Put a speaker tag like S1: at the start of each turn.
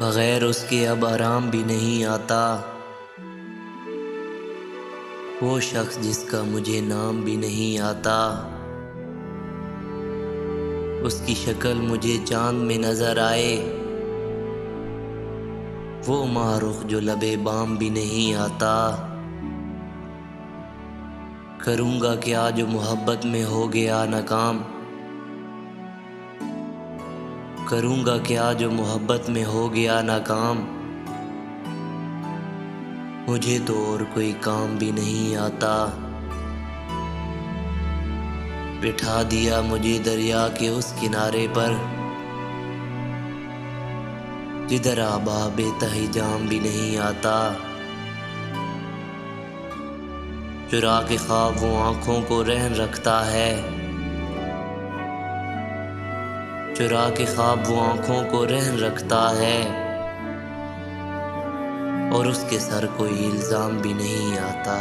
S1: بغیر اس کے اب آرام بھی نہیں آتا، وہ شخص جس کا مجھے نام بھی نہیں آتا، اس کی شکل مجھے چاند میں نظر آئے، وہ ماہ رخ جو لبے بام بھی نہیں آتا۔ کروں گا کیا جو محبت میں ہو گیا ناکام، کروں گا کیا جو محبت میں ہو گیا ناکام، مجھے تو اور کوئی کام بھی نہیں آتا۔ بٹھا دیا مجھے دریا کے اس کنارے پر، جدھر آبا بے جام بھی نہیں آتا۔ چرا کے خواب وہ آنکھوں کو رہن رکھتا ہے، چرا کے خواب وہ آنکھوں کو رہن رکھتا ہے، اور اس کے سر کوئی الزام بھی نہیں آتا۔